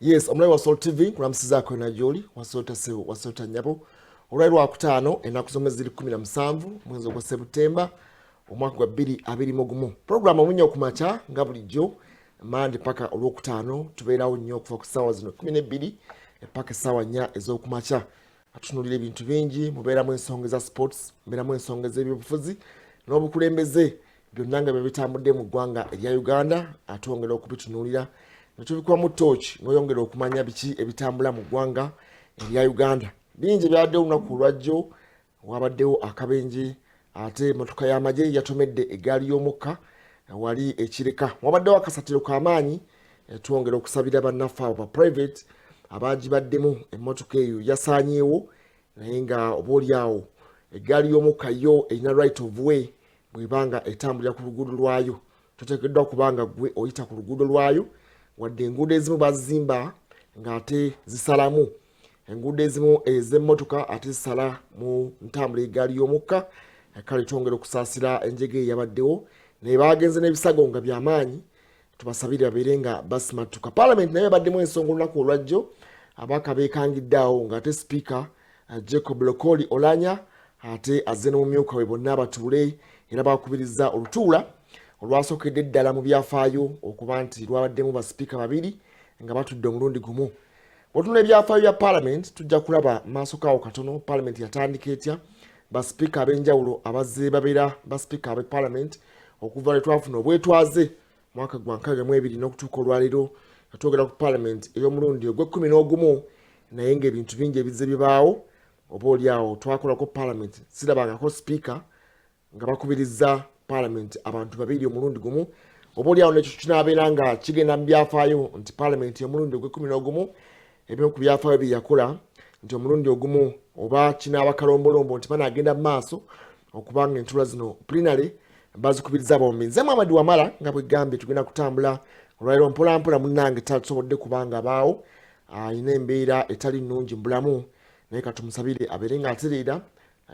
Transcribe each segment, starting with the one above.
Yes, omulai wa Soul TV kulamusiza ko na Joli wasota nyabo. Olwai lwa kutaano enaku zomwezi 17 mwezi gwa Septemba omwaka gwa 2021. Program Omunnyo Ku Makya nga bulijjo Mande paka olwokutaano tubeerawo nnyo okuva ku ssaawa zino 12 paka essaawa 4 ez'okumakya. Atunulira ebintu bingi, mubeeramu ensonga za sports, mubeeramu ensonga z'ebyobufuzi n'obukulembeze byonna nga bitambudde mu ggwanga erya Uganda. Atwongera okubitunulira netubikuba mu torch n'oyongera okumanya biki ebitambula mu ggwanga erya Uganda. Bingi byaddewo olunaku lwajjo, wabaddewo akabenje ate motoka y'amagye yatomedde eggaali y'omukka wali ekireka. Wabaddewo akasatiro k'amaanyi. Twongera okusabira bannaffe abo ba private abagibaddemu emmotoka eyo yasaanyeewo, naye nga oboolyawo eggaali y'omukka yo erina right of way bwebanga etambulira ku luguudo lwayo. Toteekeddwa kubanga gwe oyita ku luguudo lwayo, wadde enguudo ezimu bazimba ng'ate zisalamu. Enguudo ezimu ez'emmotoka ate zisala mu ntambula eggaali y'omukka. Kale twongera okusaasira enjege yabaddewo naye bagenze n'ebisago nga by'amaanyi. Tubasabire babeere nga basimatuka. Parliament naye baddemu ensonga olunaku olwajjo, abaka beekangiddeawo ng'ate Speaker Jacob Lokoli Olanya ate azze n'omumyuka we bonna abatuule era bakubiriza olutuula olwasookedde eddala mu byafaayo okuba nti lwabaddemu basipiika babiri nga batudde omulundi gumu. Bw'otunula ebyafaayo bya Parliament tujja kulaba maaso kaawo katono Parliament yatandika etya, basipiika ab'enjawulo abazze babeera basipiika ab'e Parliament okuva lwe twafuna obwetwaze mwaka gwa 2022 n'okutuuka olwaleero. Twogera ku Parliament ey'omulundi ogw'e11 naye ng'ebintu bingi ebizze bibaawo. Oboolyawo twakolako Parliament sirabangako Speaker nga bakubiriza Parliament abantu babiri omulundi gumu. Oboolyawo nekyo kinaabeera nga kigenda mu byafaayo nti Parliament y'omulundi ogw'e11 ebimu ku byafaayo bye yakola nti omulundi ogumu oba kinaaba kalombolombo nti banaagenda mu maaso okubanga entuula zino plenary bazikubiriza bombi. Nze Muhammad Wamala nga bwe gambye tugenda kutambula olwaleero mpolampola munnange tasobodde kubanga abaawo ayina embeera etali nnungi mu bulamu, naye katumusabire abeere ng'atereera.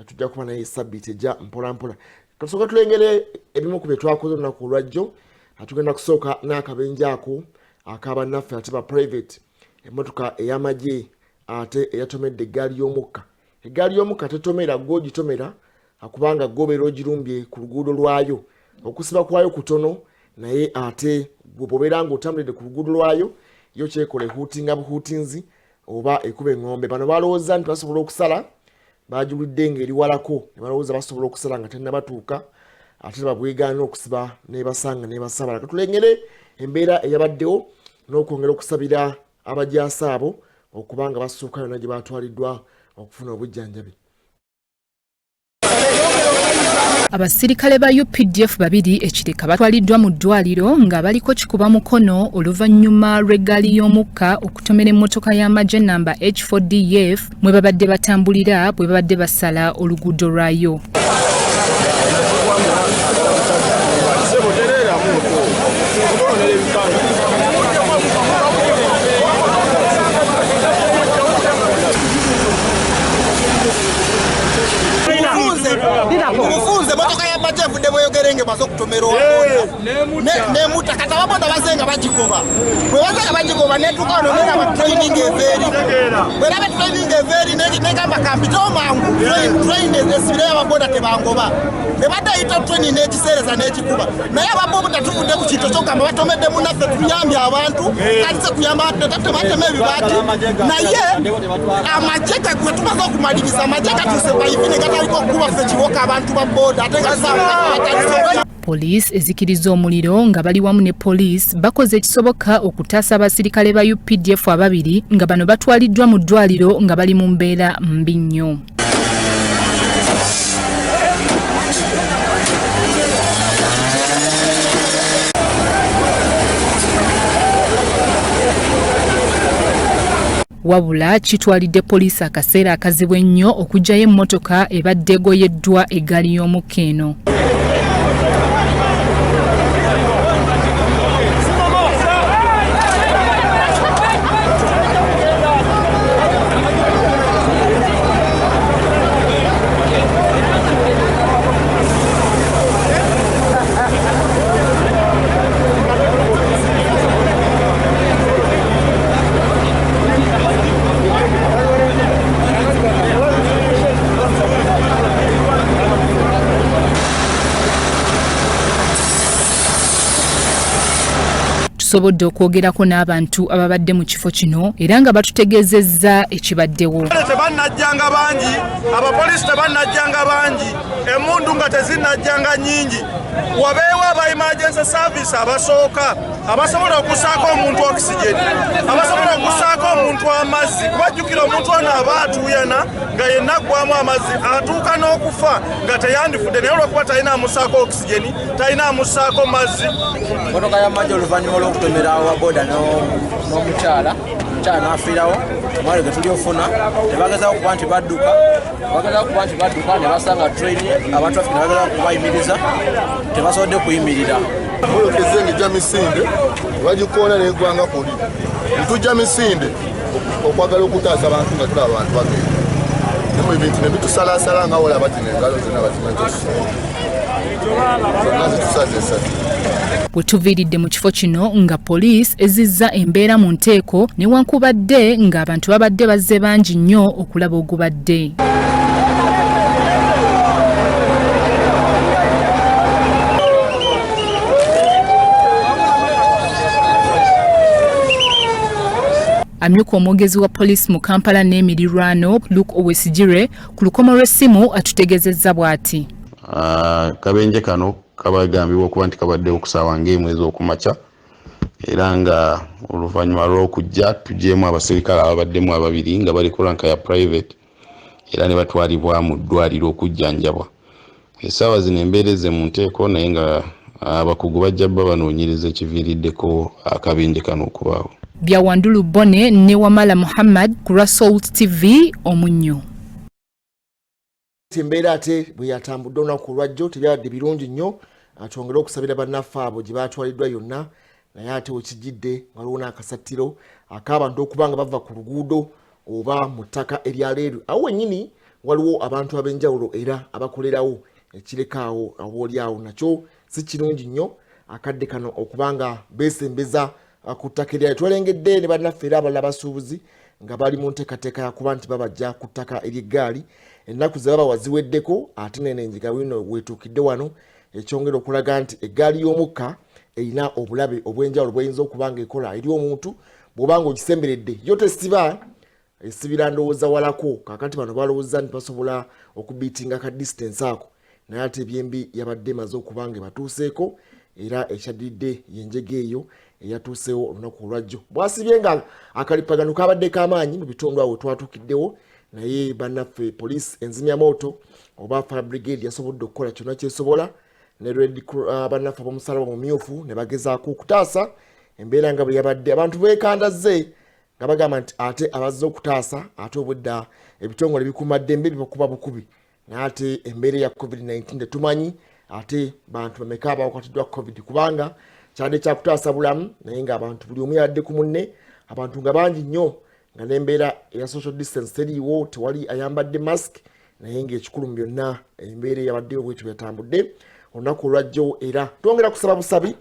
Tujja kuba naye sabbiiti ejja mpolampola. Kasooka tulengere ebimu ku bye twakoze olunaku olwajjo. Tugenda kusooka n'akabenje ako ak'abannaffe ate ba private, emmotoka ey'amagye ate eyatomedde eggaali y'omukka. Eggaali y'omukka tetomera gw'ogitomera kubanga gobeera ogirumbye ku luguudo lwayo. Okusiba kwayo kutono naye ate bw'obeera ng'otambulidde ku luguudo lwayo yo kyekola ehuutinga buhuutinzi oba ekuba eŋŋombe. Bano balowooza nti basobola okusala bagiwulidde ng'eri walako ne balowooza basobola okusala nga tennabatuuka ate babwegaana okusiba n'ebasanga n'ebasabala. Katulengere embeera eyabaddewo n'okwongera okusabira abajaasi abo okuba nga basooka yonna gye baatwaliddwa okufuna obujjanjabi. Abasirikale ba UPDF babiri ekireka batwaliddwa mu ddwaliro nga baliko kikuba mukono oluvannyuma lw'eggaali y'omukka okutomera emmotoka y'amagye namba H4DF mwe babadde batambulira bwe babadde basala oluguudo lwayo. Ufunze motoka ya majevu ndebo yogerenge maso kutomero wakonda ne mutakata wabonda bazenga bajigoba bwe bazenga bajigoba ne tukano nena ba training everi bwe rabe training everi ne kamba kambito mangu train esire ababonda tebangoba ne badaita training ne kisereza ne kikuba naye ababo mutatuvude ku kito kyo kamba batomedde munaffe tuyambye abantu kalize kuyamba tate bateme ebibati naye amajeka gwe tumaze okumaliriza amajeka tusepa ibine gataliko kuba ffe kiwoka abantu ba boda atenga sawa. Police ezikiriza omuliro nga bali wamu ne police bakoze ekisoboka okutaasa abasirikale ba UPDF ababiri nga bano batwaliddwa mu ddwaliro nga bali mu mbeera mbi nnyo. Wabula kitwalidde poliisi akaseera akazibu ennyo okuggyayo emmotoka ebadde egoyeddwa eggaali y'omukka eno. tusobodde okwogerako n'abantu ababadde mu kifo kino era nga batutegeezezza ekibaddewo. Tebannajjanga bangi, abapoliisi tebannajjanga bangi, emmundu nga tezinnajjanga nnyingi. Wabeewo aba emergency service abasooka abasobola okusaako omuntu okisigeni, abasobola okusaako omuntu amazzi. Kubajjukira omuntu ono aba atuuyana nga yenna aggwamu amazzi atuuka n'okufa nga teyandifudde, naye olwokuba talina amusaako okisigeni, talina amusaako mazzi. Motoka y'amagye oluvannyuma lw'okutomera awa boda n'omukyala n'afiirawo, omwalo ge tuli ofuna ne bagezaako kuba nti badduka ne basanga train aba traffic ne bagezaako kubayimiriza tebasobodde kuyimirira. Mulokeze ng'ejja misinde bagikoona n'eggwanga kuli ntujja misinde okwagala okutaasa abantu nga tulaba abantu bagenda nemu ebintu ne bitusalaasala nga wola bati n'engalo zonna bazimanyi zonna zitusaza esatu. Bwe tuviiridde mu kifo kino nga poliisi ezizza embeera mu nteeko newankubadde ng'abantu babadde bazze bangi nnyo okulaba ogubadde. Amyuka omwogezi wa poliisi mu Kampala n'emirirwano Luke Owesigire ku lukomo lw'essimu atutegeezezza bw'ati. Kabenje kano kabagambibwa okuba nti kabadde okusaawa ng'emwezi okumakya era nga oluvannyuma lw'okujja tugyemu abaserikale ababaddemu ababiri nga bali ku ranka ya private era ne batwalibwa mu ddwaliro okujjanjabwa. Essaawa zino embeereze mu nteeko naye nga abakugu bajja bba banoonyereza ekiviiriddeko akabenje kano okubaawo. Byawandulu Bone ne Wamala Muhammad ku Rasult TV Omunnyo. Embeera ate bwe yatambudde olunaku lwajjo tebyabadde birungi nnyo, atwongere okusabira bannaffe abo gye baatwaliddwa yonna, naye ate wekijjidde waliwo n'akasattiro ak'abantu okuba nga bava ku luguudo oba mu ttaka erya leeru. Awo wennyini waliwo abantu ab'enjawulo era abakolerawo ekirekaawo aboolyawo nakyo si kirungi nnyo akadde kano okuba nga beesembeza ku ttaka erya twalengedde ne bannaffe era abalala basuubuzi nga bali mu nteekateeka yakuba nti babajja ku ttaka ery'eggaali. Ennaku ze baba waziweddeko ate n'enjiga wino weetuukidde wano ekyongera okulaga nti eggaali y'omukka erina obulabe obw'enjawulo bw'eyinza okuba nga ekola eri omuntu bw'oba nga ogisemberedde yo tesiba esibira ndowooza walako. Kaakati bano balowooza nti basobola okubiitinga ka distance ako, naye ate ebyembi yabadde emaze okuba nga batuuseeko era ekyaddiridde y'enjega eyo eyatuusewo olunaku olwajjo. Bwasibye nga akalipagano kabadde k'amaanyi mu bitundu awo twatuukiddewo, naye bannaffe poliisi enzimyamoto oba fire brigade yasobodde okukola kyonna kyesobola ne bannaffe ab'omusalaba mumyufu ne bagezaako okutaasa embeera nga bwe yabadde. Abantu beekandazze nga bagamba nti ate abazze okutaasa ate obwedda ebitongole bikuumaddembe bibakuba bukubi, naye ate embeera ya COVID-19 tetumanyi ate bantu bameka abawakatiddwa COVID kubanga kyadde kyakutaasa bulamu, naye ng'abantu buli omu yabadde ku munne, abantu nga bangi nnyo nga n'embeera eya social distance teriiwo, tewali ayambadde mask, naye ng'ekikulu mu byonna embeera eyabaddeyo bwetyo yatambudde olunaku olwajjo. Era twongera kusaba busabi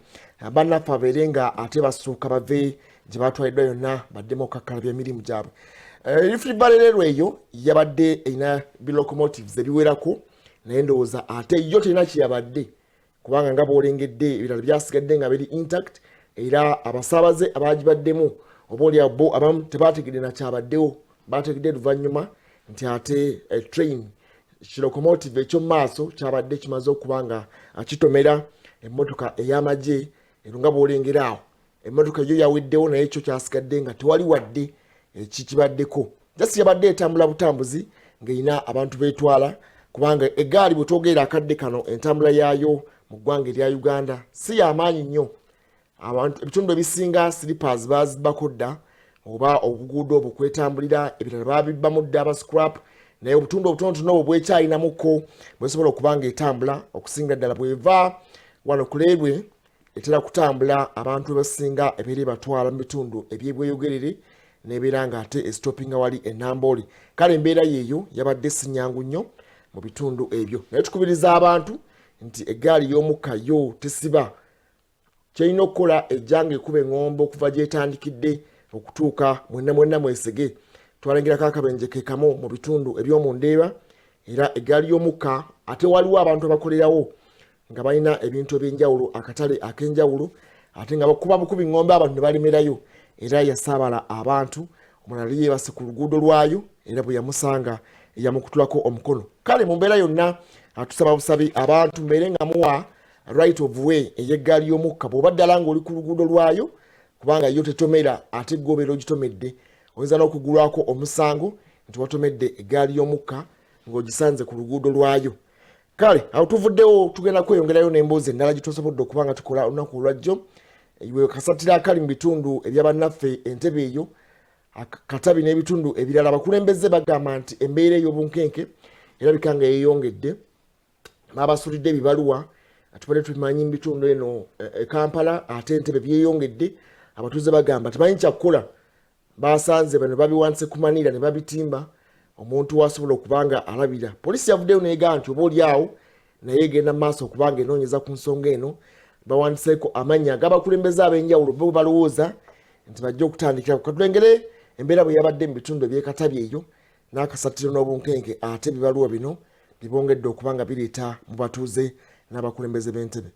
bannaffe babeere nga ate basooka bave gye batwaliddwa yonna baddemu okukakkalabya emirimu gyabwe. Rift Valley eyo yabadde erina bilocomotives ebiwerako, naye ndowooza ate yo terina kyeyabadde kubanga nga bw'olengedde ebirala byasigadde nga biri intact era abasaabaze abagibaddemu oba olyawo bo abamu tebaategedde nakyabaddewo, baategedde luvannyuma nti ate train kilocomotive ekyomu maaso kyabadde kimaze okuba nga kitomera emmotoka ey'amagye. Ero nga bw'olengera awo emmotoka yo yaweddewo naye ekyo kyasigadde nga tewali wadde kikibaddeko. Jasi yabadde etambula butambuzi ng'erina abantu beetwala kubanga eggaali bwe twogerera akadde kano entambula yaayo mu ggwanga erya Uganda si y'amaanyi nnyo. Abantu ebitundu ebisinga slippers bazibbako dda oba obuguudo obwo kwetambulira, ebirala babibbamu dda aba scrap, naye obutundu obutonotono obwo bwekyalinamuko bwesobola okuba nga etambula okusinga ddala bw'eva wano ku leerwe etera kutambula abantu basinga ebeera batwala mu bitundu ebyebweyogerere n'ebeera nga ate estopinga wali enambooli. Kale embeera yeeyo yabadde si nnyangu nnyo mu bitundu ebyo, naye tukubiriza abantu nti eggaali y'omukka yo tesiba, kyerina okukola ejjanga ekuba eŋŋombo okuva gyetandikidde okutuuka mwenna mwesege. Twalengerako akabenje ke kamu mu bitundu eby'omu Ndeeba era eggaali y'omukka ate waliwo abantu abakolerawo nga balina ebintu eby'enjawulo, akatale ak'enjawulo ate nga bakuba bukubi ngombe abantu ne balimerayo era yasaabala abantu omulala yeebase ku luguudo lwayo era bwe yamusanga yamukutulako omukono. Kale mu mbeera yonna atusaba busabi abantu mbeere nga muwa right of way ey'eggaali y'omukka bw'oba ddala ng'oli ku luguudo lwayo kubanga yo tetomera ate ggobeera ogitomedde oyinza n'okugulwako omusango nti watomedde eggaali y'omukka ng'ogisanze ku luguudo lwayo. Kale awo tuvuddewo tugenda kweyongerayo n'emboozi endala gye twasobodde okuba nga tukola olunaku olwajjo iwe kasatira akali mu bitundu ebyabannaffe Entebbe eyo Katabi n'ebitundu ebirala abakulembeze bagamba nti embeera ey'obunkenke erabika nga yeeyongedde babasulidde ebibaluwa atubadde tumanyi mu bitundu eno Kampala ate Entebbe byeyongedde abatuuze bagamba temanyi kyakukola basanze bano babiwanise kumanira ne babitimba omuntu wasobola okubanga alabira. Poliisi yavuddeyo neega nti oba oli awo naye egenda mu maaso okubanga enoonyeza ku nsonga eno bawandiseeko amannya ag'abakulembeze ab'enjawulo bo balowooza nti bajja okutandikira katulengere embeera bwe yabadde mu bitundu eby'Ekatabi eyo n'akasatiro n'obunkenke ate ebibaluwa bino bibongedde okubanga bireeta mu batuuze n'abakulembeze b'Entebbe.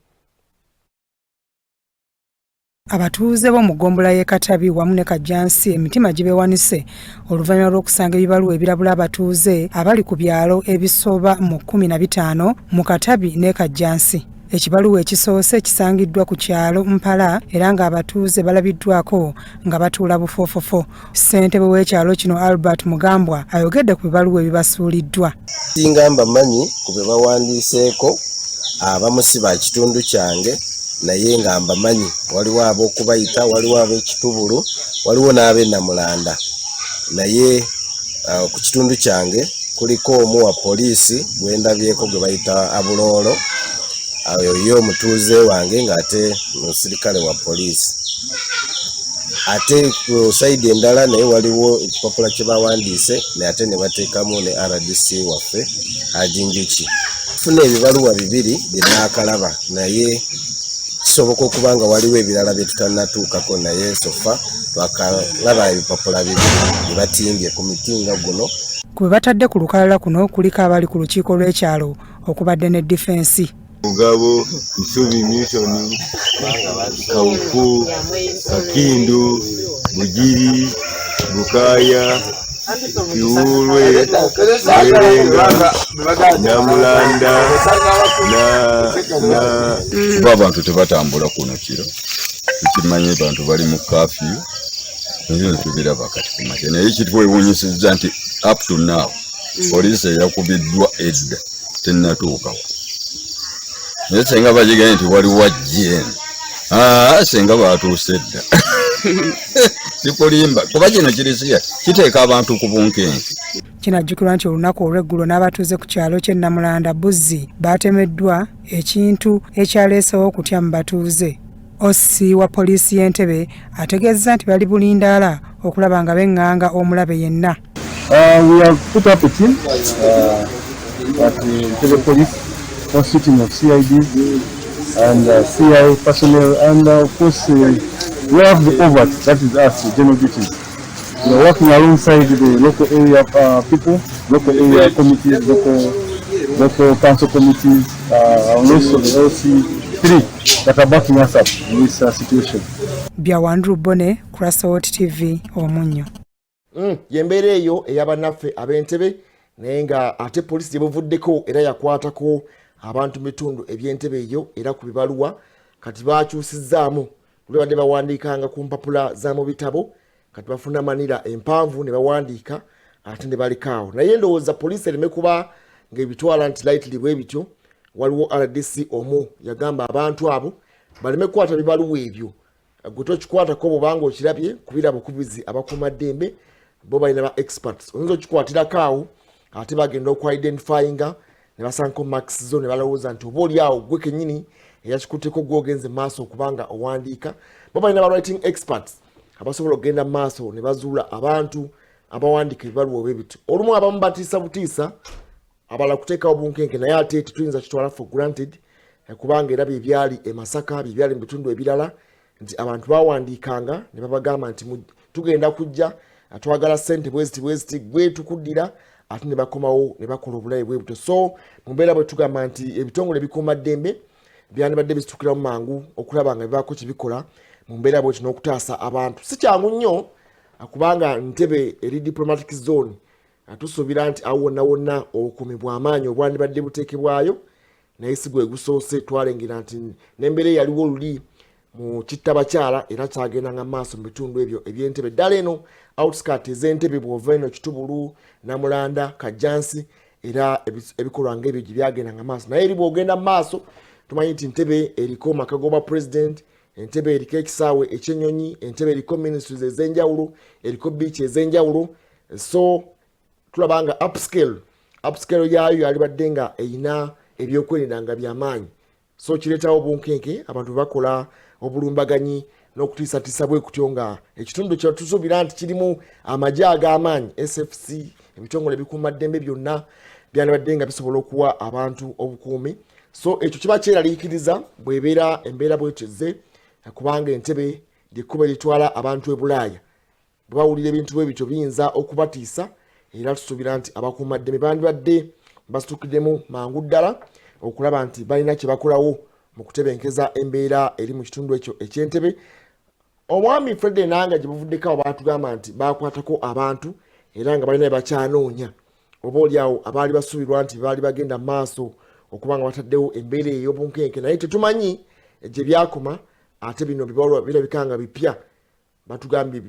Abatuuze b'omu ggombolola y'e Katabi wamu ne Kajjansi emitima gibeewanise oluvannyuma lw'okusanga ebibaluwa ebirabula abatuuze abali ku byalo ebisoba mu 15 mu Katabi ne Kajjansi. Ekibaluwa ekisoose kisangiddwa ku kyalo Mpala era ng'abatuuze balabiddwako nga batuula bufoofofo. Ssentebe w'ekyalo kino Albert Mugambwa ayogedde ku bibaluwa ebibasuuliddwa. Singa mbamanyi ku bye bawandiiseeko abamu si ba kitundu kyange naye nga mbamanyi waliwo ab'okubayita waliwo ab'ekitubulu waliwo n'ab'e Namulanda naye ku kitundu kyange kuliko omu wa poliisi gwendabyeko gwe bayita Abuloolo ayo yo omutuuze wange ng'ate musirikale wa poliisi. Ate ku saidi endala naye waliwo ekipapula kye bawandiise naye ate ne bateekamu ne RDC waffe Ajinjuki. Tufuna ebibaluwa 2 binaakalaba naye kisoboka okuba nga waliwo ebirala bye tutannatuukako naye sofa twakalaba ebipapula 2 bye batimbye ku mitinga guno. Ku bwe batadde ku lukalala kuno kuliko abali ku lukiiko lw'ekyalo okubadde ne defensi. Mugabo, Isubi Newton, Kawuku, Kakindu, Bugiri, Bukaya, Kiwulwe, Erenga, Namulanda, na abantu tebatambula kuno kiro. Tukimanye abantu bali mu kafyu. Nyo tubiraba kati kumakya. Naye kitwewuunyisizza nti up to now poliisi yakubiddwa edda tennatuukawo. Naye senga bagigaye nti waliwo ajjeni senga batuuse dda sikulimba kuba kino kirisiya kiteeka abantu ku bunkenke. Kinajjukirwa nti olunaku olw'eggulo n'abatuuze ku kyalo ky'e Namulanda Buzzi batemeddwa ekintu ekyaleesewo okutya mu batuuze. Osi wa poliisi y'Entebbe ategeezza nti bali bulindaala okulaba nga beŋŋanga omulabe yenna. We have put up a team at the police consisting of CIDs and CI personnel, and of course we have the overt, that is us, the general duties. We are working alongside the local area people, local area committees, local council committees, and also the LC3 that are backing us up in this situation. Byawandru Bone, Crossroad TV, Omunnyo. Yembeera eyo ey'abannaffe ab'Entebbe naye nga ate poliisi gye buvuddeko era yakwatako abantu mu bitundu eby'Entebbe eyo era ku bibaluwa kati bakyusizzaamu bwe badde bawandiikanga ku mpapula za mu bitabo kati bafuna manira empanvu ne bawandiika ate ne balikaawo. Naye ndowooza poliisi ereme kuba ng'ebitwala nti lightly bwe bityo. Waliwo RDC omu yagamba abantu abo baleme kukwata bibaluwa ebyo gwe tokikwatako bwobanga okirabye kubira bukubizi abakuumaddembe bo balina ba experts oyinza okikwatirako awo ate bagenda okwidentifyinga ne basanko max zo ne balowooza nti oba oli awo gwe kennyini eyakikutteko gwogenze maaso okubanga owandiika. Bo balina ba writing experts abasobola okugenda mu maaso ne bazuula abantu abawandiika ebibaluwa obwebityo. Olumu abamu batiisa butiisa abala kuteekawo bunkenke naye ate tetuyinza kitwala for granted kubanga era byebyali e Masaka byebyali mu bitundu ebirala nti abantu bawandiikanga ne babagamba nti tugenda kujja atwagala ssente bweziti gwe tukuddira ate ne bakomawo ne bakola obulayi bwe buto. So mu mbeera bwe tugamba nti ebitongole ebikuumaddembe byandibadde bizitukira mu mangu okulaba nga bibaako kibikola mu mbeera bwetyo n'okutaasa abantu. Si kyangu nnyo kubanga Ntebe eri diplomatic zone tusuubira nti awo wonna obukuumi bw'amaanyi obwandibadde buteekebwayo, naye si gwe gusoose. Twalengera nti n'embeera yaliwo oluli mu Kittabakyala era kyagendanga maaso mu bitundu ebyo eby'Entebbe. Ddala eno outskirt ez'Entebbe bw'ova eno Kitubulu, Namulanda, Kajjansi era ebikolwa ng'ebyo gye byagendanga maaso. Naye eri bw'ogenda mu maaso tumanyi nti Entebbe eriko maka g'obwa president, Entebbe eriko ekisaawe ekyennyonyi, Entebbe eriko ministries ez'enjawulo, eriko beach ez'enjawulo. So tulaba nga upscale yayo yalibadde nga eyina ebyokwerinda nga by'amaanyi. So kireetawo obunkenke, abantu bakola obulumbaganyi n'okutiisatiisa bwe kutyo nga ekitundu kye tusuubira nti kirimu amagye ag'amaanyi SFC, ebitongole ebikuumaddembe byonna byandibadde nga bisobola okuwa abantu obukuumi. So ekyo kiba kyeraliikiriza bw'ebeera embeera bweteze, kubanga Entebbe ly'ekkubo eritwala abantu e Bulaaya. Bwe bawulira ebintu bwe bityo biyinza okubatiisa, era tusuubira nti abakuumaddembe bandibadde basitukiddemu mangu ddala okulaba nti balina kye bakolawo mu kutebenkeza embeera eri mu kitundu ekyo eky'Entebbe. Omwami Fred Enanga gye buvuddeko baatugamba nti baakwatako abantu era nga balina bakyanoonya, oba oliawo abaali basuubirwa nti baali bagenda mu maaso okubanga bataddewo embeera ey'obunkenke, naye tetumanyi gye byakoma. Ate bino birabika nga bipya, batugambye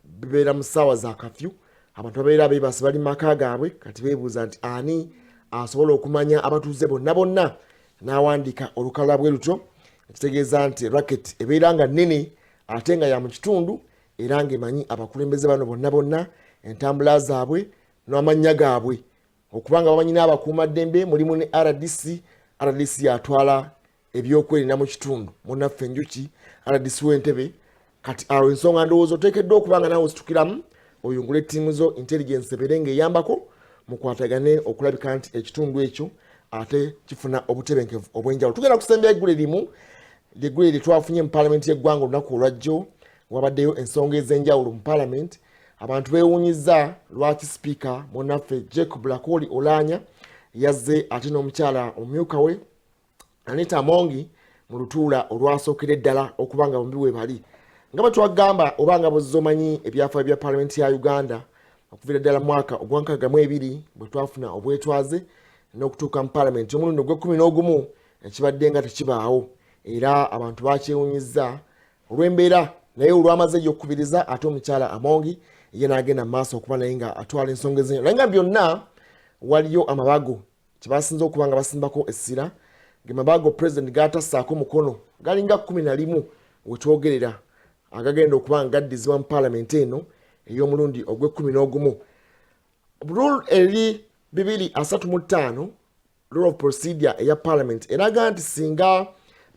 bibeera mu ssaawa za kafyu, abantu babeera beebase bali mu maka gaabwe. Kati beebuuza nti ani asobola okumanya abatuuze bonna n'awandiika olukalala bwe lutyo, ekitegeeza nti racket ebeera nga nnene ate nga ya mu kitundu era ng'emanyi abakulembeze bano bonna entambula zaabwe n'amannya gaabwe, okubanga bamanyi n'abakuumaddembe. Mulimu ne RDC yatwala ebyokwerinda mu kitundu, munnaffe Enjuki RDC w'Entebbe. Kati awo ensonga ndowooza oteekeddwa okubanga naawe ozitukiramu oyungule ttiimu zo intelligence ebeere ng'eyambako mukwatagane okulabika nti ekitundu ekyo ate kifuna obutebenkevu obw'enjawulo. Tugenda kusembya eggule limu, ly'eggule lye twafunye mu paalamenti y'eggwanga olunaku olwajjo. Wabaddeyo ensonga ez'enjawulo mu paalamenti. Abantu beewuunyizza lwaki sipiika munnaffe Jacob Lakoli Olaanya yazze ate n'omukyala omumyuka we Anita Mongi mu lutuula olwasookera eddala okubanga bombi we bali. Nga bwe twagamba obanga bozza omanyi ebyafaayo bya paalamenti ya Uganda okuviira ddala mwaka ogwa2022 bwe twafuna obwetwaze n'okutuuka mu paalamenti omulundi ogw'e11 ekibadde nga tekibaawo, era abantu bakyewuunyizza olw'embeera. Naye olwamaze egy'okukubiriza ate omukyala Amongi ye n'agenda mu maaso okuba naye nga atwala ensonga ezinyo. Naye nga byonna waliyo amabago kye basinze okuba nga basimbako essira, ng'emabago President g'atassaako mukono galinga 11 wetwogerera agagenda okuba nga gaddizibwa mu paalamenti eno ey'omulundi ogw'e11. Rule eri 235 Rule of Procedure eya Parliament eraga nti singa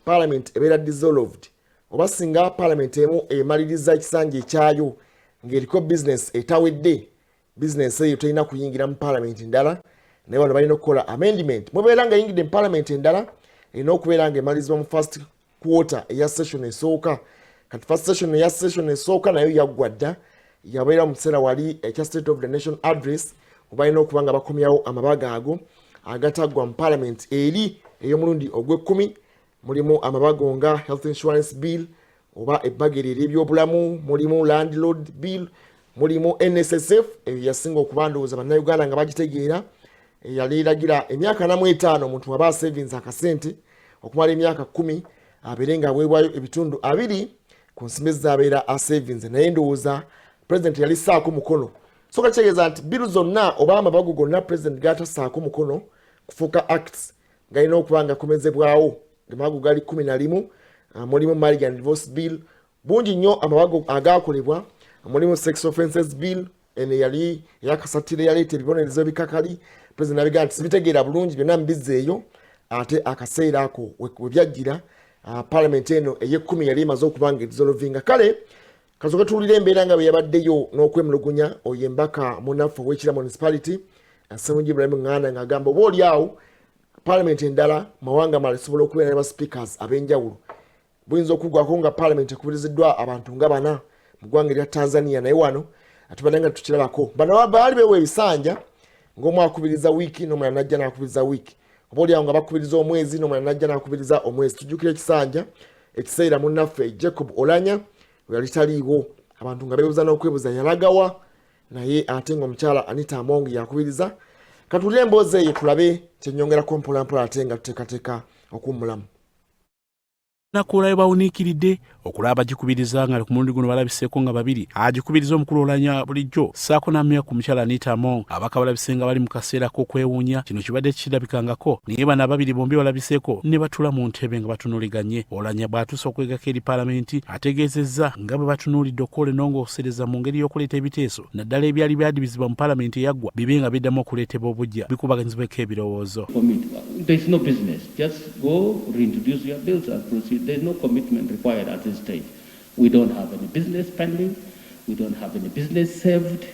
Parliament ebeera dissolved oba singa Parliament emu emaliriza ekisanja ekyayo ng'eriko business etawedde, business eyo terina kuyingira mu Parliament endala, naye bano balina okukola amendment. Mubeera nga yingidde mu Parliament endala erina okubeera nga emalirizibwa mu first quarter eya session esooka. Kati first session eya session esooka nayo yaggwa dda, yabeera mu kiseera wali ekya State of the Nation Address. Balina okuba nga bakomyawo amabaga ago agataggwa mu Parliament eri ey'omulundi ogw'e10. Mulimu amabago nga Health Insurance Bill oba ebbagero ery'ebyobulamu, mulimu Landlord Bill, mulimu NSSF eyo yasinga okuba ndowooza bannayuganda nga bagitegeera, yali eragira emyaka 45 omuntu waba savings akasente okumala emyaka 10 abeere nga aweebwayo ebitundu 2 ku nsimbi z'abeera a savings. Naye ndowooza President yali ssaako mukono. So kitegeeza nti bill zonna oba amabago gonna President g'atassaako mukono kufuuka acts galina okuba nga akomezebwawo. Amabago gali 11. Mulimu Marriage and Divorce Bill, bungi nnyo amabago agaakolebwa. Mulimu Sex Offences Bill ene yali yakasatire yaleeta ebibonerezo ebikakali. President abigaa nti sibitegeera bulungi byonna mbizzeeyo, ate akaseera ako we byajjira Parliament eno ey'e10 yali emaze okuba nga edissolvinga. Kale kasooka tuwulira embeera nga bwe yabaddeyo n'okwemulugunya oyo embaka munnaffe ow'Ekira Municipality Ssemujju Ibrahim Nganda ng'agamba oba oliawo Parliament endala mawanga mala esobola okubeera ne ba speakers ab'enjawulo. Buyinza okuggwako nga Parliament ekubiriziddwa abantu nga 4 mu ggwanga erya Tanzania, naye wano atubadde nga tukirabako. Bano baali beewa ebisanja ng'omu akubiriza wiiki n'omulala najja n'akubiriza wiiki. oboolyawo nga bakubiriza omwezi n'omulala najja n'akubiriza omwezi. Tujjukira ekisanja ekiseera munnaffe Jacob Olanya we yali taliiwo, abantu nga beebuuza n'okwebuuza yalagawa, naye ate ng'omukyala Anita Amongi yakubiriza. Katuulire emboozi eyo tulabe kyennyongerako mpolampola ate nga tuteekateeka okuwummulamu. Nakulayo bawuniikiridde okulaba bagikubiriza nga ku mulundi guno balabiseeko nga babiri agikubiriza omukulu Olanya bulijjo ssaako n'amya ku mukyala Anita Among abaka balabise nga bali mu kaseera k'okwewuunya. Kino kibadde kirabikangako naye bano ababiri bombi balabiseeko ne batula mu ntebe nga batunuuliganye. Olanya bw'atuusa okwegako eri paalamenti ategeezezza nga bwe batunuulidde okukola ennongoosereza mu ngeri y'okuleeta ebiteeso naddala ebyali byadibizibwa mu paalamenti eyaggwa bibe nga biddamu okuleetebwa obujja bikubaganyizibweko ebirowoozo. There's no business. Just go reintroduce your bills and proceed. There's no commitment required at this stage. We don't have any business pending. We don't have any business saved.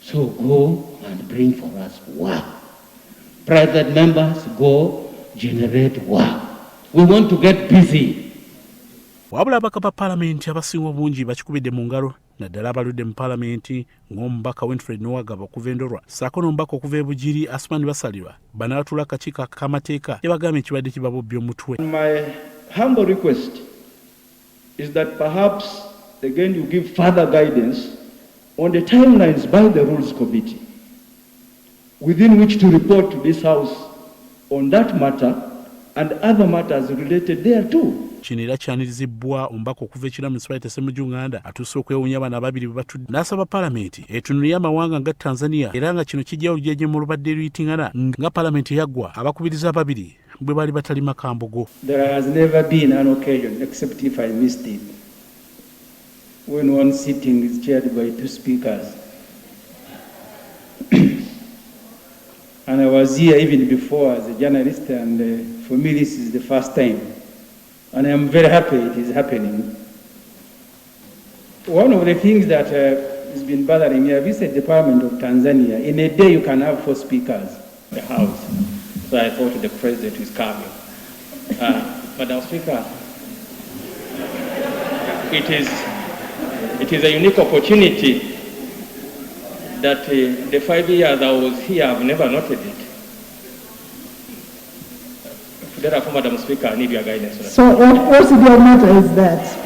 So go and bring for us work. Private members, go generate work. We want to get busy. Wabula abaka ba paalamenti abasinga obungi bakikubidde mu ngalo naddala abaludde mu paalamenti ng'omubaka Winfred Nowagaba okuva e Ndorwa ssaako n'omubaka okuva e Bugiri Asmani Basalirwa banaatula akakiiko k'amateeka yabagambye ekibadde kibabobbya omutwe. My humble request is that perhaps again you give further guidance on the timelines by the Rules Committee within which to report to this House on that matter and other matters related thereto. Kino era kyanirizibwa omubaka okuva ekira municipality Ssemujjunganda atuuse okwewuunya bano ababiri bwe batudde n'asaba paalamenti etunulire amawanga nga Tanzania era nga kino kijja olujeje mu lubadde luyitiŋŋana nga paalamenti yaggwa abakubiriza ababiri bwe bali batali makambogo. There has never been an occasion, except if I missed it, when one sitting is chaired by two speakers. And I was here even before as a journalist, and for me this is the first time. And I'm very happy it is happening. One of the things that has been bothering me, I visited the Parliament of Tanzania. In a day you can have 4 speakers in the House. So I thought the President is coming. Madam Speaker, it is a unique opportunity that the 5 years I was here, I've never noted it. Therefore, Madam Speaker, I need your guidance. So what your matter is that?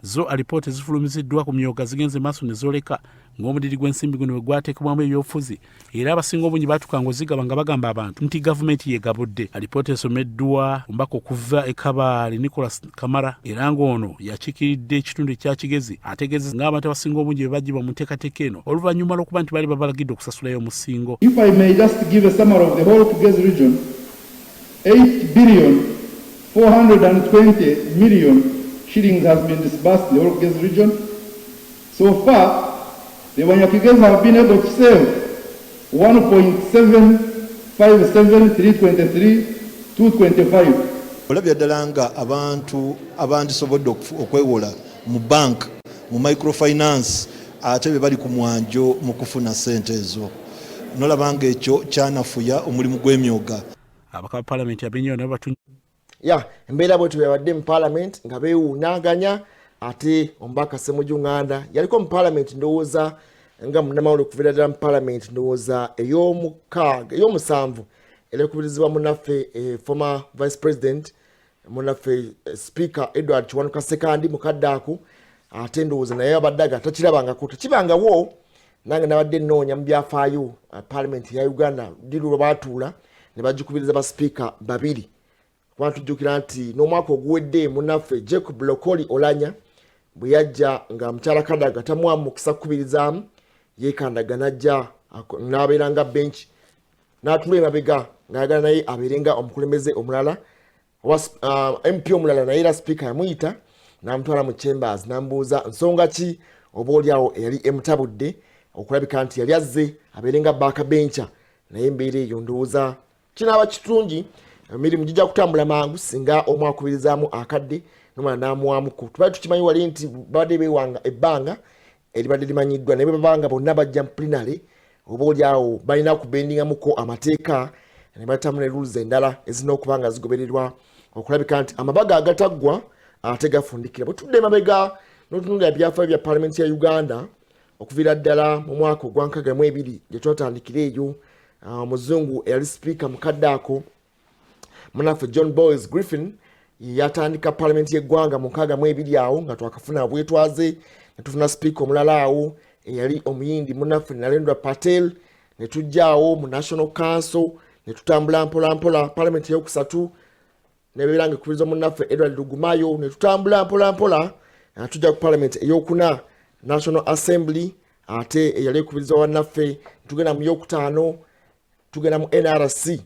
Zo alipoota ezifulumiziddwa ku myoga zigenze maaso ne zoleka ng'omudiri gw'ensimbi guno bwe gwateekebwamu ebyobufuzi era abasinga obungi baatuka ng'ozigaba nga bagamba abantu nti gavumenti yeegabudde. Alipoota esomeddwa omubaka okuva e Kabale Nicholas Kamara era ng'ono yakiikiridde ekitundu ekya Kigezi ategeezezza ng'abantu abasinga obungi be baggyibwa mu nteekateeka eno oluvannyuma lw'okuba nti baali babalagidde okusasulayo omusingo. If I may just give a summary of the whole Kigezi region, 8 billion 420 million shillings has been disbursed in the whole Kigezi region. So far, the Wanyakigezi have been able to save 1.757323 olabya ddala nga abantu abandisobodde okwewola mu bank mu microfinance ate be bali ku mwanjo mu kufuna ssente ezo. Nolabanga ekyo kyanafuya omulimu gw'emyoga. Abaka paalamenti abenyewo nabo batu embeera bwe tubadde mu paalamenti nga beewuunaaganya ate omubaka Ssemujjunganda yaliko mu paalamenti ndowooza nga munnamawulire okuviira ddala mu paalamenti ndowooza ey'omusanvu era ekubirizibwa munnaffe former vice president munnaffe speaker Edward Kiwanuka Sekandi mukadde ako ate ndowooza naye abaddaga takirabangako tekibangawo nange nabadde nnoonya mu byafaayo paalamenti ya Uganda ddiru lwe baatuula ne bagikubiriza basipiika babiri. Kuba tujjukira nti n'omwaka oguwedde munnaffe Jacob Lokoli Olanya bwe yajja nga mukyala Kadaga tamuwa mukisa kukubirizaamu yeekandaga najja n'abeera nga bench n'atula emabega ng'ayagala naye abeerenga omukulembeze omulala MP omulala naye era sipiika yamuyita n'amutwala mu chambers n'amubuuza nsonga ki oba oliawo eyali emutabudde okulabika nti yali azze abeerenga baakabencha naye embeera eyo ndowooza kinaaba kirungi emirimu gijja kutambula mangu singa omu akubirizaamu akadde n'omulala n'amuwaamuko. Tubadde tukimanyi wali nti babadde beewanga ebbanga eribadde limanyiddwa naye bwe babanga bonna bajja mu plenary oba oliawo balina kubendingamuko amateeka ne batambula rules endala ezirina okuba nga zigobererwa okulabika nti amabaga agataggwa ate gafundikira. Bwe tudde emabega n'otunuulira byafaayo bya paalamenti ya Uganda okuviira ddala mu mwaka ogwa 62 gye twatandikira eyo Muzungu eyali speaker mukaddaako munaffe John Boyce Griffin yatandika parliament y'eggwanga mu 62 awo nga twakafuna bwetwaze ne tufuna speaker omulala awo eyali omuyindi munaffe Narendra Patel ne tujjaawo mu National Council ne tutambula mpola parliament y'okusatu ne beera ng'ekubirizwa munaffe Edward Lugumayo ne tutambula mpola tujja ku parliament ey'okuna National Assembly ate eyali ekubirizwa wannaffe tugenda mu y'okutaano tugenda mu NRC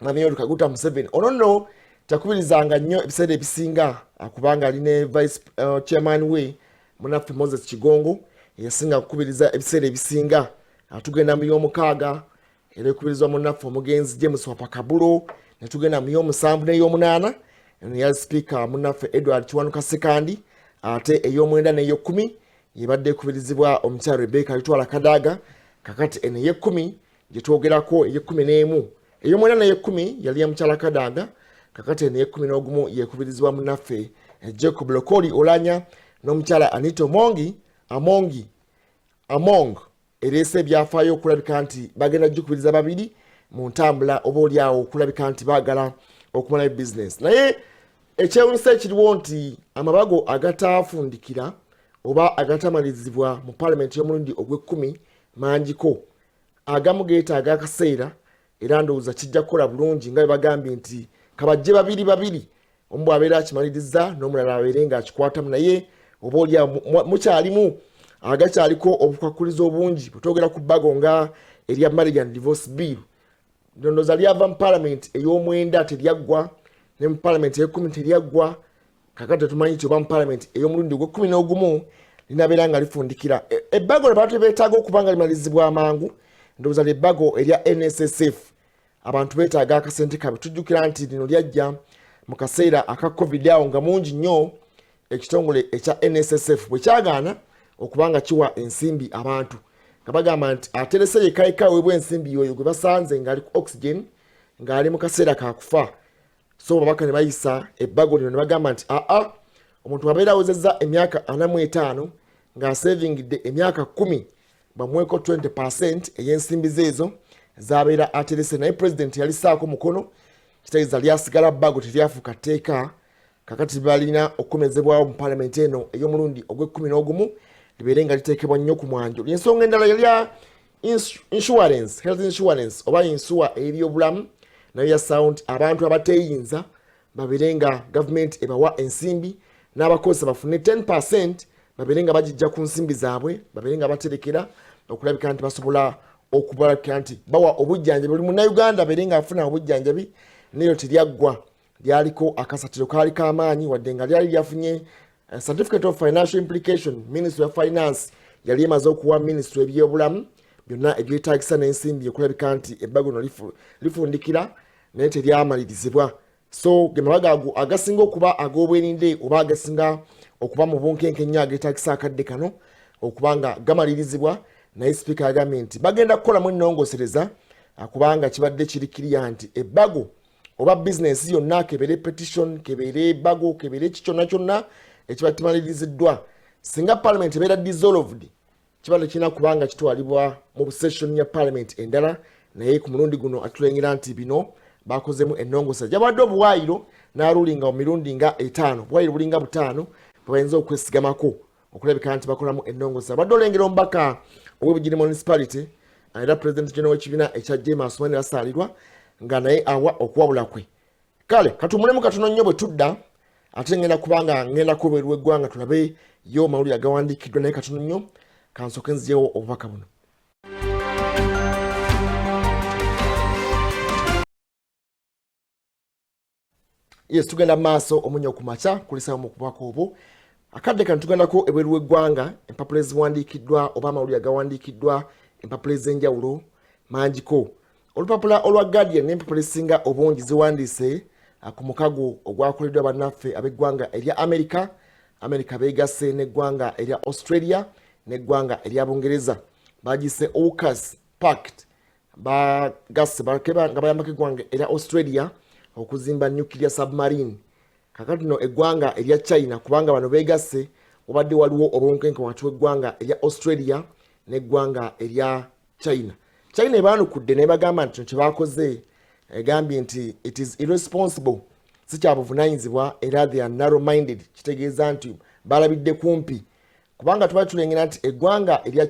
Mamiyo Kaguta Museveni ono nno takubirizanga nnyo ebiseera ebisinga kubanga ali ne vice chairman we munaffe Moses Kigongo yasinga kukubiriza ebiseera ebisinga tugenda mu y'omukaaga era ekubirizwa munaffe omugenzi James Wapakabulo ne tugenda mu y'omusanvu n'ey'omunaana eno yali speaker munaffe Edward Kiwanuka Sekandi ate ey'omwenda n'ey'okkumi yebadde ekubirizibwa omukyala Rebecca Litwala Kadaga kakati eno ey'ekkumi gye twogerako ey'ekkumi n'emu ey'omwenda n'ey'ekkumi yali ya mukyala Kadaga kakati eno ey'ekkumi n'ogumu yekubirizibwa munaffe Jacob Lokoli Olanya n'omukyala Anita Among ereese ebyafaayo okulabika nti bagenda jjukubiriza babiri mu ntambula oba oliawo okulabika nti baagala okumala business naye ekyewunyisa ekiriwo nti amabago agataafundikira oba agatamalizibwa mu parliament y'omulundi ogw'ekkumi mangiko agamu geetaaga akaseera era ndowooza kijja kukola bulungi nga bwe bagambye nti kabajje babiri omu bw'abeera akimaliriza n'omulala abeere ng'akikwatamu naye oba oliawo mukyalimu agakyaliko obukwakulizo obungi bwetwogera ku bbago nga erya marriage and divorce bill ndowooza lyava mu parliament ey'omwenda teryaggwa ne mu parliament ey'ekkumi teryaggwa kakati tetumanyi ti oba mu parliament ey'omulundi ogw'ekkumi n'ogumu linabeera nga lifundikira ebbago lye bantu beetaaga okuba nga limalizibwa amangu ndowooza lyebbago erya NSSF abantu beetaaga akasente kabe tujjukira nti lino lyajja mu kaseera aka covid awo nga mungi nnyo ekitongole ekya NSSF bwe kyagaana okubanga kiwa ensimbi abantu nga bagamba nti aterese yekayika weebwa ensimbi yoyo gwe basanze ng'ali ku oxygen ng'ali mu kaseera kakufa so babaka ne bayisa ebbago lino ne bagamba nti omuntu abeera awezezza emyaka 45 ng'asavingidde emyaka 10 bamuweko 20% ey'ensimbi zeezo z'abeera aterese naye president yalisaako mukono kitegeeza lyasigala bbago teryafuuka tteeka kakati balina okukomezebwawo mu parliament eno ey'omulundi ogw'ekkumi n'ogumu libeere nga liteekebwa nnyo ku mwanjo lyensonga endala yalya insurance health insurance oba insuwa ebyobulamu nayo yasawo nti abantu abateeyinza babeere nga gavumenti ebawa ensimbi n'abakozesa bafune 10% babeere nga bagijja ku nsimbi zaabwe babeere nga baterekera okulabika nti basobola okubalabika nti bawa obujjanjabi buli munnayuganda abeere nga afuna obujjanjabi neero teryaggwa lyaliko akasatiro kaali k'amaanyi wadde nga lyali lyafunye certificate of financial implication ministry of finance yali emaze okuwa ministry ebyobulamu byonna ebyetaagisa n'ensimbi okulabika nti ebbago no lifundikira naye teryamalirizibwa so ge mabaga ago agasinga okuba ag'obwerinde oba agasinga okuba mu bunkenke nnyo ageetaagisa akadde kano okubanga gamalirizibwa naye sipiika yagambye nti bagenda kukolamu ennongosereza kubanga kibadde kirikiriya nti ebbago oba bizinesi yonna kebeere petition kebeere ebbago kebeere eki kyonna ekiba kimaliriziddwa singa parliament ebeera dissolved kibadde kirina kubanga kitwalibwa mu session ya parliament endala naye ku mulundi guno atulengera nti bino bakozemu ennongosereza gyabadde obuwaayiro n'alulinga mu mirundi nga 5 buwaayiro bulinga 5 bwebayinza okwesigamako okulabika nti bakolamu ennongosereza badde olengera omubaka ow'ebugiri municipality era president general w'ekibiina ekya James Mwene asaalirwa nga naye awa okuwabula kwe kale katumulemu katono nnyo bwe tudda ate ngenda kubanga ngenda kubeerwa eggwanga tulabe yo mawulire agawandiikiddwa naye katono nnyo kansooke nziyewo obubaka buno. Yes, tugenda maaso Omunnyo Ku Makya kulisawo mu kubaka obwo akadde kano tugendako ebweru w'eggwanga empapula eziwandiikiddwa oba amawulire agawandiikiddwa empapula ez'enjawulo mangiko olupapula olwa Guardian n'empapula ezisinga obungi ziwandiise ku mukago ogwakoleddwa bannaffe ab'eggwanga erya America beegasse n'eggwanga erya Australia n'eggwanga erya Bungereza bagise AUKUS Pact bagasse nga bayambako eggwanga erya Australia okuzimba nuclear submarine kakati no eggwanga erya China kubanga bano beegasse obadde waliwo obunkenke wakati w'eggwanga erya Australia n'eggwanga erya China China ebanukudde ne bagamba nti kye bakoze egambye nti it is irresponsible si kya buvunaanyizibwa era they are narrow minded kitegeeza nti balabidde kumpi kubanga tuba tulengera nti eggwanga erya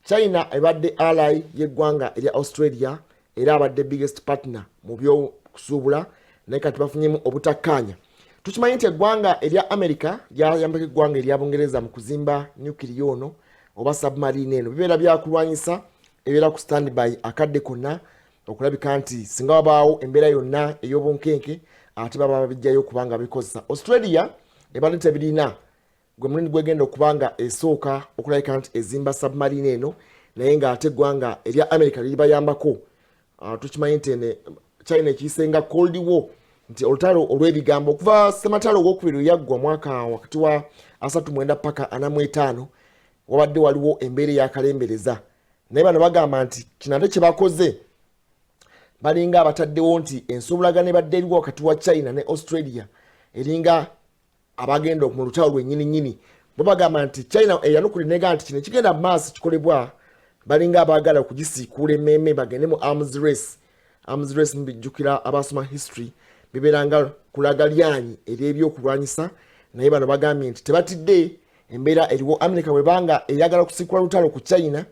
China ebadde ally y'eggwanga erya Australia era abadde biggest partner mu by'okusuubula naye kati bafunyemu obutakkaanya. Tukimanyi nti eggwanga erya America lyayambako eggwanga erya Bungereza mu kuzimba nuclear ono oba submarine eno bibeera byakulwanyisa ebeera ku standby akadde konna okulabika nti singa wabaawo embeera yonna ey'obunkenke ate baba babijjayo kubanga bikozesa. Australia ebadde tebirina gwe mulindi gwegenda okubanga esooka okulabika nti ezimba submarine eno naye ng'ate eggwanga erya America liribayambako. Tukimanyi nti China ekiyisenga Cold War nti olutalo olw'ebigambo okuva Ssematalo ogwokubiri yaggwa mwaka wakati wa 39 paka 45 wabadde waliwo embeera eyakalembereza naye bano bagamba nti kino ate kye bakoze balinga abataddewo nti ensuubulagano ebadde eriwo wakati wa China ne Australia eringa abagenda mu lutalo lwennyini bo bagamba nti China eyanukuli nega nti kino kigenda mu maaso kikolebwa balinga abaagala okugisiikuula emmeeme bagende mu arms race mubijjukira abasoma history bibeeranga kulaga lyanyi ery'ebyokulwanyisa naye bano bagambye nti tebatidde embeera eriwo America bwebanga eyagala okusiikula lutalo ku China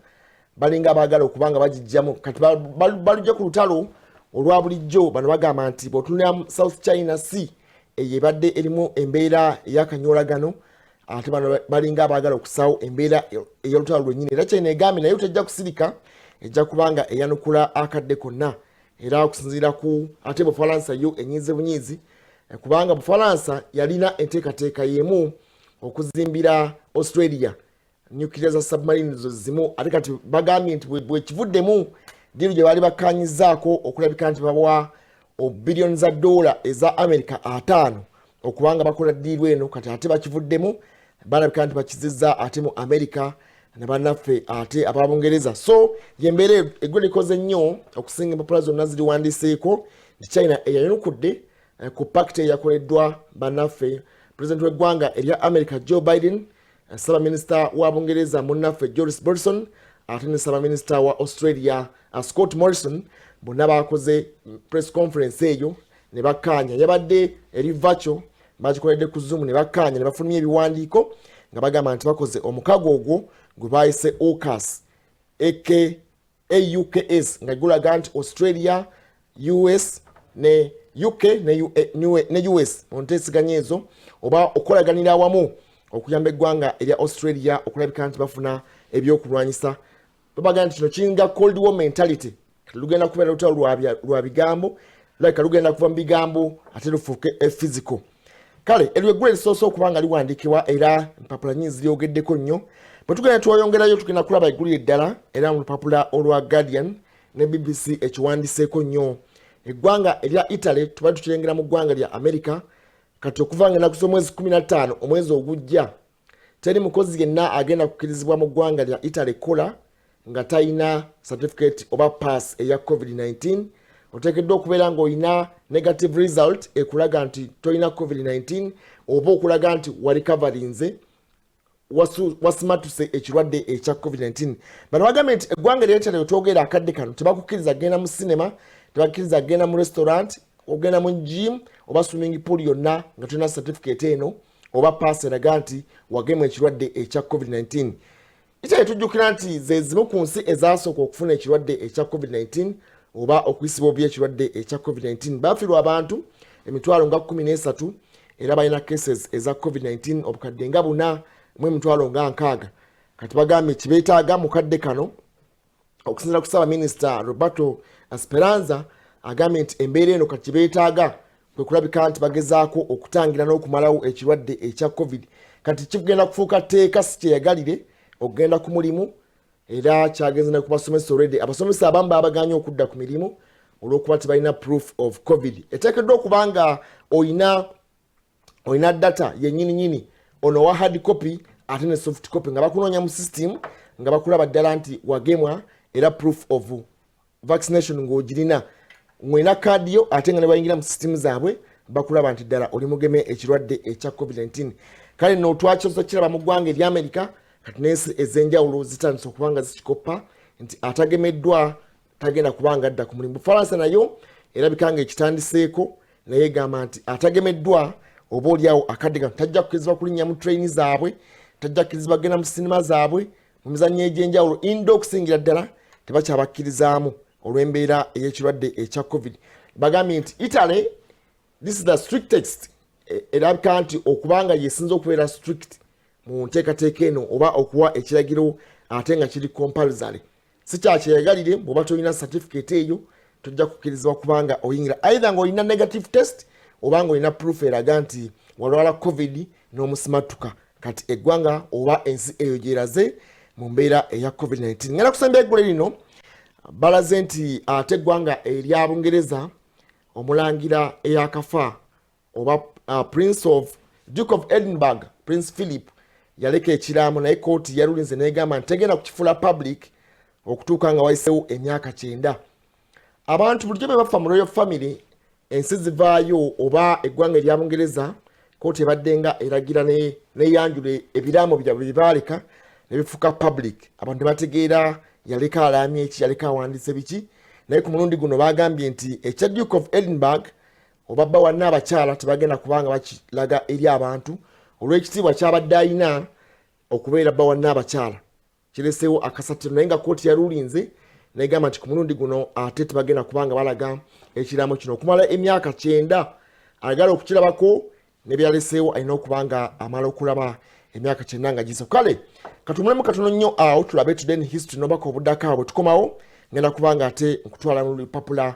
balinga abaagala okubanga bagijjamu kati balujja ku lutalo olwa bulijjo. Bano bagamba nti bw'otunula South China Sea eyo ebadde erimu embeera ey'akanyolagano ate bano balinga abaagala okusaawo embeera ey'olutalo lwennyini era China egambye naye tejja kusirika ejja kubanga eyanukula akadde konna era okusinziira ku ate Bufalansa yo enyize bunyizi kubanga Bufalansa yalina enteekateeka y'emu okuzimbira Australia nuclear za submarine zimu ate kati bagambye nti bwe kivuddemu diru gye bali bakkanyizaako okulabika nti bawa billions za dola eza America 5 okubanga bakola diru eno kati ate bakivuddemu balabika nti bakizizza ate mu America ne bannaffe ate ababungereza. So yembeera eggwera likoze nnyo okusinga empapula zonna ziriwandiiseeko nti China eyanukudde ku pact eyakoleddwa bannaffe President w'eggwanga erya America Joe Biden, Ssaabaminisita wa Bungereza munnaffe Boris Johnson ate ne Ssaabaminisita wa Australia Scott Morrison bonna bakoze press conference eyo ne bakkaanya yabadde eri virtual bagikoledde ku Zoom ne bakkaanya ne bafulumya ebiwandiiko nga bagamba nti bakoze omukago ogwo gwe bayise AUKUS nga gulaga nti Australia, US ne UK ne US onteesiganya ezo oba okolaganira awamu okuyamba eggwanga erya Australia okulabika nti bafuna ebyokulwanyisa. Babaga nti kino kiringa Cold War mentality lugenda kubeera lutalo lwa bigambo lugenda kuva mu bigambo ate lufuuke physical. Kale eggwera lisoose okubanga liwandiikibwa era empapula nnyingi ziryogeddeko nnyo bwe tugenda tweyongerayo tugenda kulaba eggulire eddala era mu lupapula olwa Guardian ne BBC ekiwandiseeko nnyo. Eggwanga erya Italy tuba tukirengera mu ggwanga lya America kati okuva nga ennaku z'omwezi 15 omwezi ogujja teri mukozi yenna agenda kukkirizibwa mu ggwanga lya Italy kola nga talina certificate oba pass eya COVID-19. Oteekeddwa okubeera ng'olina negative result ekulaga nti tolina COVID-19 oba okulaga nti warikavarinze wasimatuse ekirwadde ekya COVID-19. Bano bagambye nti eggwanga erya Italy otwogera akadde kano tebakukkiriza genda mu sinema, tebakukkiriza genda mu restaurant, ogenda mu gym oba swimming pool yonna nga tulina certificate eno oba pass eraga nti wagema ekirwadde ekya COVID-19. Italy tujjukira nti ze zimu ku nsi ezasooka okufuna ekirwadde ekya COVID-19 oba okuyisibwa obubi ekirwadde ekya COVID-19. Bafiirwa abantu emitwalo nga 13 era balina cases eza COVID-19 obukadde nga 4 mu emitwalo nga 6. Kati bagambye kibeetaaga mu kadde kano okusinziira ku Ssaabaminisita Roberto Speranza agambye nti embeera eno kati kibeetaaga kwe kulabika nti bagezaako okutangira n'okumalawo ekirwadde ekya COVID. Kati kigenda kufuuka tteeka si kyeyagalire okugenda ku mulimu era kyagenze ne ku basomesa already. Abasomesa abamu babaganye okudda ku mirimu olw'okuba tebalina proof of COVID. Eteekeddwa okuba nga olina data yennyini ono wa hard copy ate ne soft copy nga bakunoonya mu system nga bakulaba ddala nti wagemwa era proof of vaccination ng'ogirina mwena kaadi yo ate nga ne bayingira mu system zaabwe bakulaba nti ddala oli mugeme ekirwadde ekya COVID-19. Kale no twakyoza kiraba mu ggwanga erya America kati n'ensi ez'enjawulo zitandise okuba nga zikikopa nti atagemeddwa tagenda kubanga adda ku mulimu. Bufalansa nayo erabika nga ekitandiseeko naye egamba nti atagemeddwa oba oliawo akadde tajja kukirizibwa kulinnya mu traini zaabwe, tajja kukirizibwa kugenda mu sinema zaabwe, mu mizannyo egy'enjawulo indo okusingira ddala tebakyabakkirizaamu olw'embeera ey'ekirwadde ekya covid. Bagambye nti Italy, this is the strictest, erabika nti okubanga yesinza okubeera strict mu nteekateeka eno oba okuwa ekiragiro ate nga kiri compulsory. Si kyakyeyagalire bw'oba tolina certificate eyo tojja kukkirizibwa kubanga oyingira either ng'olina negative test oba ng'olina proof eraga nti walwala covid n'omusimatuka. Kati eggwanga oba ensi eyo gyeraze mu mbeera eya covid-19. Ngenda kusembya eggule lino balaze nti ate eggwanga erya Bungereza omulangira eyakafa oba Prince of Duke of Edinburgh, Prince Philip yaleka ekiraamo naye kooti yalulinze n'egamba nti tegenda kukifula public okutuuka nga wayiseewo emyaka 9. Abantu bulijjo be bafa mu Royal Family ensi zivaayo oba eggwanga erya Bungereza kooti ebadde nga eragira neyanjula ebiraamo byabwe bye baaleka ne bifuuka public. Abantu bategeera yaleka alaamye eki, yaleka awandiise biki, naye ku mulundi guno bagambye nti ekya Duke of Edinburgh oba bba wanna abakyala tebagenda kubanga bakilaga eri abantu olw'ekitiibwa kyabadde ayina okubeera bba wanna abakyala. Kireseewo akasatiro naye nga kooti yalulinze negamba nti ku mulundi guno ate tebagenda kubanga balaga ekiraamo kino okumala emyaka 9 agala okukirabako ne byaleseewo alina okubanga amala okulaba emyaka 9 nga giso. Kale katumulemu katono nnyo awo tulabe today in history nobako obuddako awo bwe tukomawo ngenda kubanga ate nkutwala mu lupapula